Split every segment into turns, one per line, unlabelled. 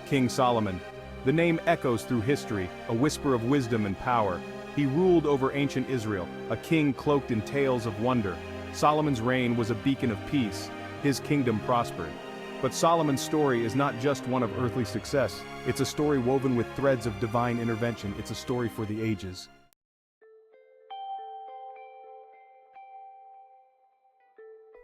King Solomon. The name echoes through history, a whisper of wisdom and power. He ruled over ancient Israel, a king cloaked in tales of wonder. Solomon's reign was a beacon of peace. His kingdom prospered. But Solomon's story is not just one of earthly success. It's a story woven with threads of divine intervention. It's a story for the ages.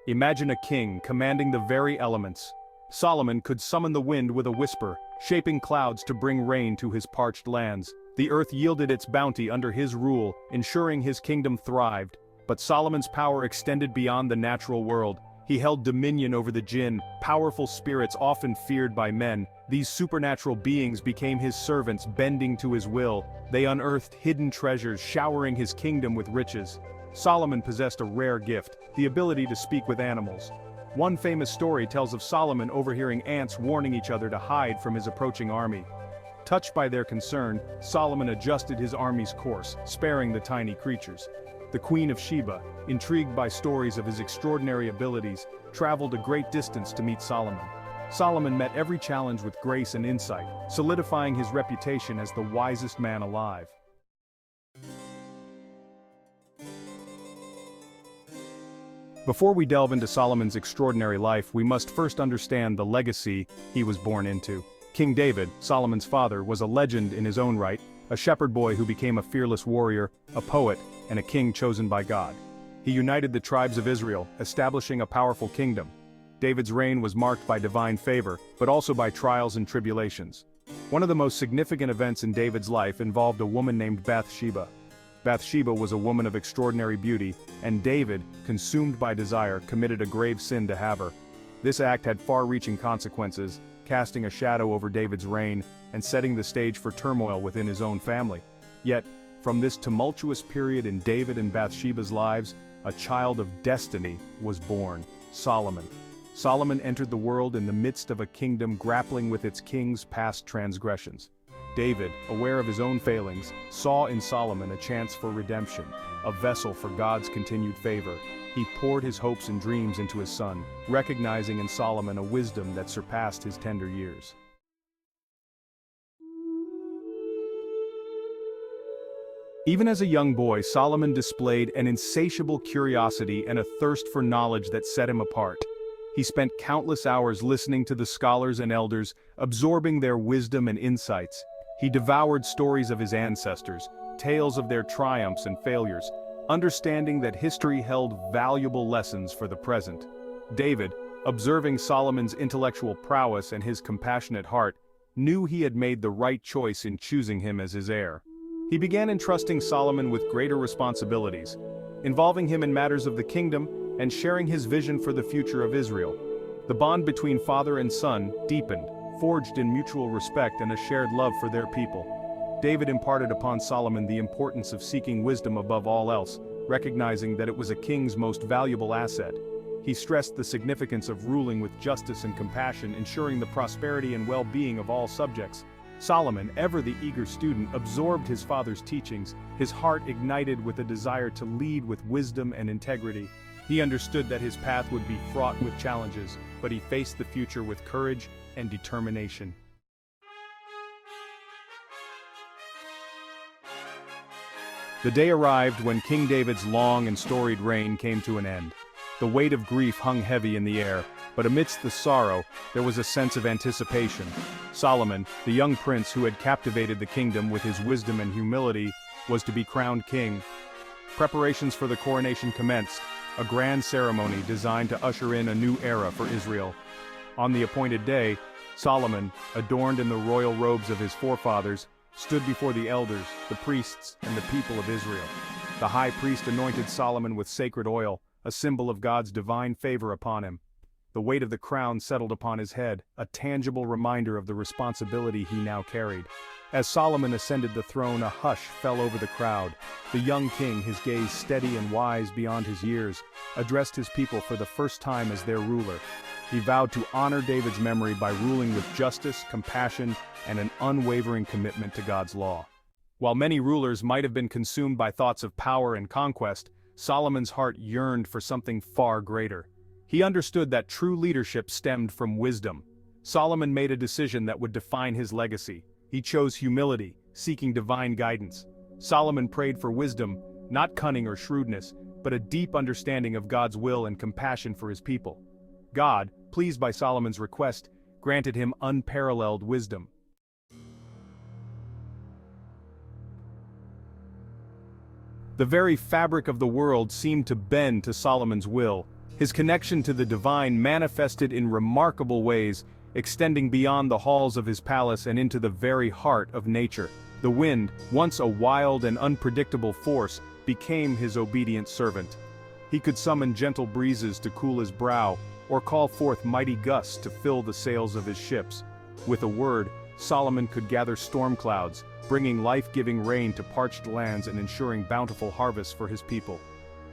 Imagine a king commanding the very elements. Solomon could summon the wind with a whisper, shaping clouds to bring rain to his parched lands. The earth yielded its bounty under his rule, ensuring his kingdom thrived. But Solomon's power extended beyond the natural world. He held dominion over the jinn, powerful spirits often feared by men. These supernatural beings became his servants, bending to his will. They unearthed hidden treasures, showering his kingdom with riches. Solomon possessed a rare gift, the ability to speak with animals. One famous story tells of Solomon overhearing ants warning each other to hide from his approaching army. Touched by their concern, Solomon adjusted his army's course, sparing the tiny creatures. The Queen of Sheba, intrigued by stories of his extraordinary abilities, traveled a great distance to meet Solomon. Solomon met every challenge with grace and insight, solidifying his reputation as the wisest man alive. Before we delve into Solomon's extraordinary life, we must first understand the legacy he was born into. King David, Solomon's father, was a legend in his own right, a shepherd boy who became a fearless warrior, a poet, and a king chosen by God. He united the tribes of Israel, establishing a powerful kingdom. David's reign was marked by divine favor, but also by trials and tribulations. One of the most significant events in David's life involved a woman named Bathsheba. Bathsheba was a woman of extraordinary beauty, and David, consumed by desire, committed a grave sin to have her. This act had far-reaching consequences, casting a shadow over David's reign and setting the stage for turmoil within his own family. Yet, from this tumultuous period in David and Bathsheba's lives, a child of destiny was born, Solomon. Solomon entered the world in the midst of a kingdom grappling with its king's past transgressions. David, aware of his own failings, saw in Solomon a chance for redemption, a vessel for God's continued favor. He poured his hopes and dreams into his son, recognizing in Solomon a wisdom that surpassed his tender years. Even as a young boy, Solomon displayed an insatiable curiosity and a thirst for knowledge that set him apart. He spent countless hours listening to the scholars and elders, absorbing their wisdom and insights. He devoured stories of his ancestors, tales of their triumphs and failures, understanding that history held valuable lessons for the present. David, observing Solomon's intellectual prowess and his compassionate heart, knew he had made the right choice in choosing him as his heir. He began entrusting Solomon with greater responsibilities, involving him in matters of the kingdom and sharing his vision for the future of Israel. The bond between father and son deepened, forged in mutual respect and a shared love for their people. David imparted upon Solomon the importance of seeking wisdom above all else, recognizing that it was a king's most valuable asset. He stressed the significance of ruling with justice and compassion, ensuring the prosperity and well-being of all subjects. Solomon, ever the eager student, absorbed his father's teachings, his heart ignited with a desire to lead with wisdom and integrity. He understood that his path would be fraught with challenges, but he faced the future with courage and determination. The day arrived when King David's long and storied reign came to an end. The weight of grief hung heavy in the air, but amidst the sorrow, there was a sense of anticipation. Solomon, the young prince who had captivated the kingdom with his wisdom and humility, was to be crowned king. Preparations for the coronation commenced, a grand ceremony designed to usher in a new era for Israel. On the appointed day, Solomon, adorned in the royal robes of his forefathers, stood before the elders, the priests, and the people of Israel. The high priest anointed Solomon with sacred oil, a symbol of God's divine favor upon him. The weight of the crown settled upon his head, a tangible reminder of the responsibility he now carried. As Solomon ascended the throne, a hush fell over the crowd. The young king, his gaze steady and wise beyond his years, addressed his people for the first time as their ruler. He vowed to honor David's memory by ruling with justice, compassion, and an unwavering commitment to God's law. While many rulers might have been consumed by thoughts of power and conquest, Solomon's heart yearned for something far greater. He understood that true leadership stemmed from wisdom. Solomon made a decision that would define his legacy. He chose humility, seeking divine guidance. Solomon prayed for wisdom, not cunning or shrewdness, but a deep understanding of God's will and compassion for his people. God, pleased by Solomon's request, granted him unparalleled wisdom. The very fabric of the world seemed to bend to Solomon's will. His connection to the divine manifested in remarkable ways, extending beyond the halls of his palace and into the very heart of nature. The wind, once a wild and unpredictable force, became his obedient servant. He could summon gentle breezes to cool his brow, or call forth mighty gusts to fill the sails of his ships. With a word, Solomon could gather storm clouds, bringing life-giving rain to parched lands and ensuring bountiful harvests for his people.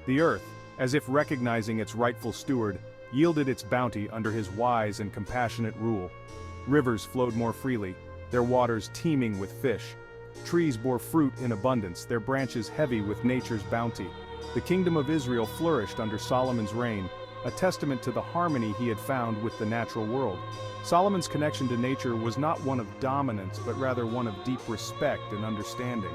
The earth, as if recognizing its rightful steward, yielded its bounty under his wise and compassionate rule. Rivers flowed more freely, their waters teeming with fish. Trees bore fruit in abundance, their branches heavy with nature's bounty. The kingdom of Israel flourished under Solomon's reign, a testament to the harmony he had found with the natural world. Solomon's connection to nature was not one of dominance but rather one of deep respect and understanding.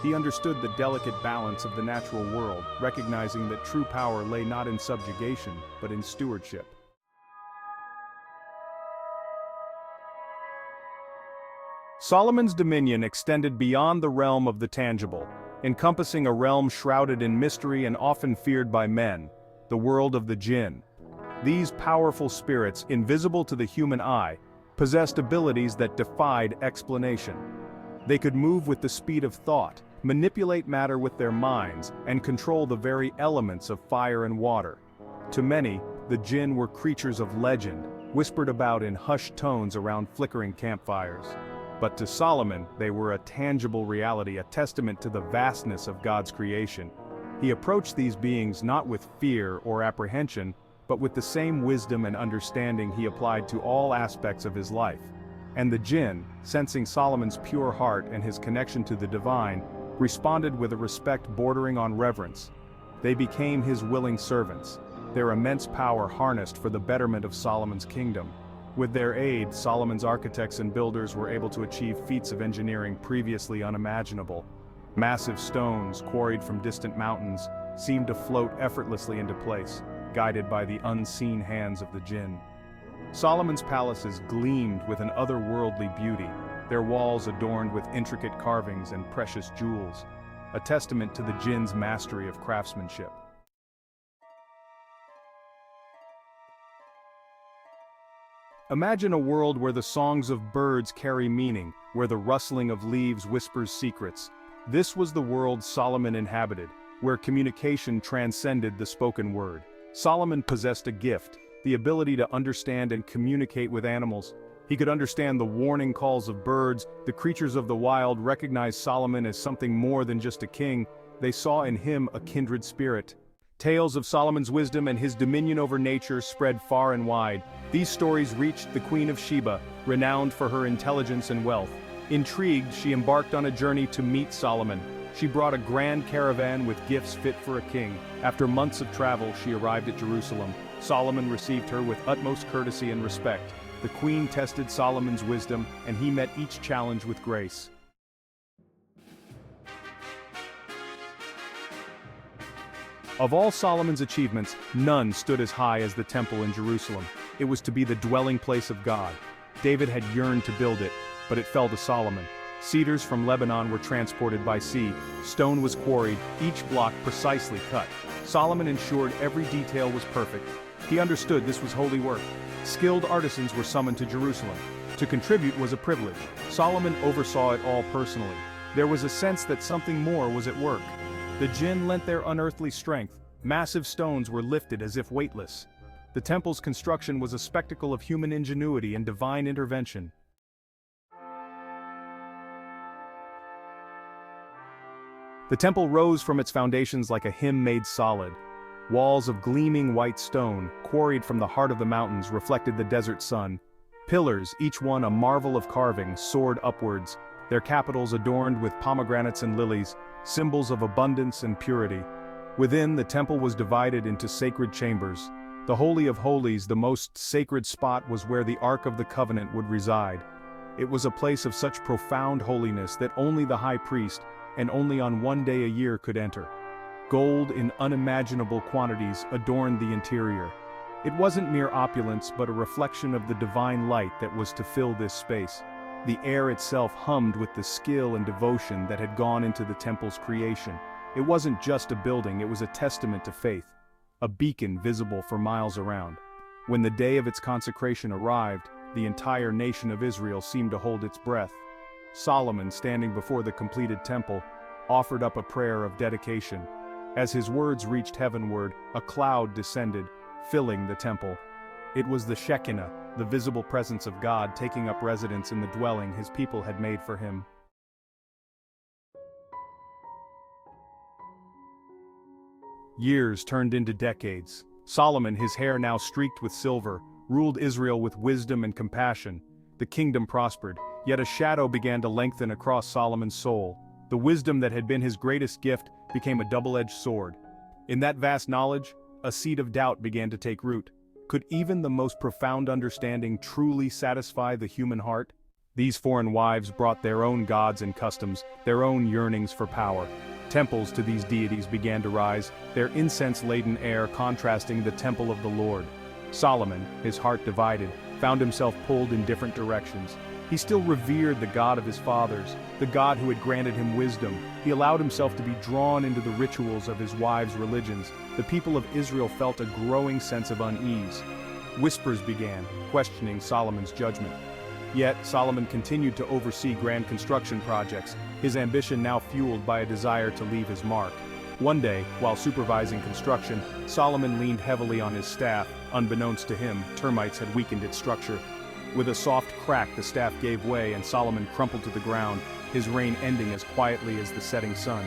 He understood the delicate balance of the natural world, recognizing that true power lay not in subjugation but in stewardship. Solomon's dominion extended beyond the realm of the tangible, encompassing a realm shrouded in mystery and often feared by men, the world of the jinn. These powerful spirits, invisible to the human eye, possessed abilities that defied explanation. They could move with the speed of thought, manipulate matter with their minds, and control the very elements of fire and water. To many, the jinn were creatures of legend, whispered about in hushed tones around flickering campfires. But to Solomon, they were a tangible reality, a testament to the vastness of God's creation. He approached these beings not with fear or apprehension, but with the same wisdom and understanding he applied to all aspects of his life. And the jinn, sensing Solomon's pure heart and his connection to the divine, responded with a respect bordering on reverence. They became his willing servants, their immense power harnessed for the betterment of Solomon's kingdom. With their aid, Solomon's architects and builders were able to achieve feats of engineering previously unimaginable. Massive stones, quarried from distant mountains, seemed to float effortlessly into place, guided by the unseen hands of the jinn. Solomon's palaces gleamed with an otherworldly beauty, their walls adorned with intricate carvings and precious jewels, a testament to the jinn's mastery of craftsmanship. Imagine a world where the songs of birds carry meaning, where the rustling of leaves whispers secrets. This was the world Solomon inhabited, where communication transcended the spoken word. Solomon possessed a gift, the ability to understand and communicate with animals. He could understand the warning calls of birds. The creatures of the wild recognized Solomon as something more than just a king. They saw in him a kindred spirit. Tales of Solomon's wisdom and his dominion over nature spread far and wide. These stories reached the Queen of Sheba, renowned for her intelligence and wealth. Intrigued, she embarked on a journey to meet Solomon. She brought a grand caravan with gifts fit for a king. After months of travel, she arrived at Jerusalem. Solomon received her with utmost courtesy and respect. The queen tested Solomon's wisdom, and he met each challenge with grace. Of all Solomon's achievements, none stood as high as the temple in Jerusalem. It was to be the dwelling place of God. David had yearned to build it, but it fell to Solomon. Cedars from Lebanon were transported by sea, stone was quarried, each block precisely cut. Solomon ensured every detail was perfect. He understood this was holy work. Skilled artisans were summoned to Jerusalem. To contribute was a privilege. Solomon oversaw it all personally. There was a sense that something more was at work. The jinn lent their unearthly strength. Massive stones were lifted as if weightless. The temple's construction was a spectacle of human ingenuity and divine intervention. The temple rose from its foundations like a hymn made solid. Walls of gleaming white stone, quarried from the heart of the mountains, reflected the desert sun. Pillars, each one a marvel of carving, soared upwards, their capitals adorned with pomegranates and lilies, symbols of abundance and purity. Within, the temple was divided into sacred chambers. The Holy of Holies, the most sacred spot, was where the Ark of the Covenant would reside. It was a place of such profound holiness that only the high priest, and only on one day a year, could enter. Gold in unimaginable quantities adorned the interior. It wasn't mere opulence but a reflection of the divine light that was to fill this space. The air itself hummed with the skill and devotion that had gone into the temple's creation. It wasn't just a building, it was a testament to faith, a beacon visible for miles around. When the day of its consecration arrived, the entire nation of Israel seemed to hold its breath. Solomon, standing before the completed temple, offered up a prayer of dedication. As his words reached heavenward, a cloud descended, filling the temple. It was the Shekinah, the visible presence of God, taking up residence in the dwelling his people had made for him. Years turned into decades. Solomon, his hair now streaked with silver, ruled Israel with wisdom and compassion. The kingdom prospered, yet a shadow began to lengthen across Solomon's soul. The wisdom that had been his greatest gift became a double-edged sword. In that vast knowledge, a seed of doubt began to take root. Could even the most profound understanding truly satisfy the human heart? These foreign wives brought their own gods and customs, their own yearnings for power. Temples to these deities began to rise, their incense-laden air contrasting the temple of the Lord. Solomon, his heart divided, found himself pulled in different directions. He still revered the God of his fathers, the God who had granted him wisdom. He allowed himself to be drawn into the rituals of his wives' religions. The people of Israel felt a growing sense of unease. Whispers began, questioning Solomon's judgment. Yet, Solomon continued to oversee grand construction projects, his ambition now fueled by a desire to leave his mark. One day, while supervising construction, Solomon leaned heavily on his staff. Unbeknownst to him, termites had weakened its structure. With a soft crack, the staff gave way and Solomon crumpled to the ground, his reign ending as quietly as the setting sun.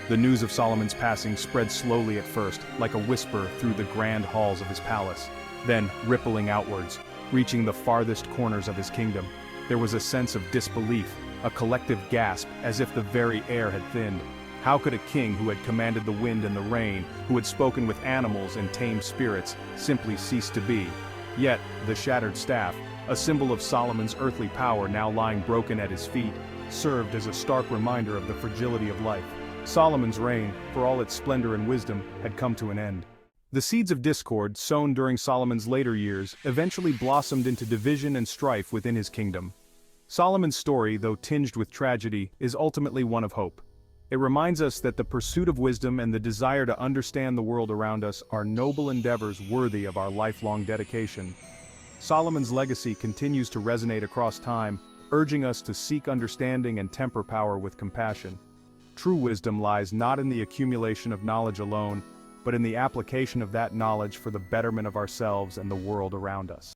The news of Solomon's passing spread slowly at first, like a whisper through the grand halls of his palace, then rippling outwards, reaching the farthest corners of his kingdom. There was a sense of disbelief, a collective gasp, as if the very air had thinned. How could a king who had commanded the wind and the rain, who had spoken with animals and tamed spirits, simply cease to be? Yet, the shattered staff, a symbol of Solomon's earthly power now lying broken at his feet, served as a stark reminder of the fragility of life. Solomon's reign, for all its splendor and wisdom, had come to an end. The seeds of discord, sown during Solomon's later years, eventually blossomed into division and strife within his kingdom. Solomon's story, though tinged with tragedy, is ultimately one of hope. It reminds us that the pursuit of wisdom and the desire to understand the world around us are noble endeavors worthy of our lifelong dedication. Solomon's legacy continues to resonate across time, urging us to seek understanding and temper power with compassion. True wisdom lies not in the accumulation of knowledge alone, but in the application of that knowledge for the betterment of ourselves and the world around us.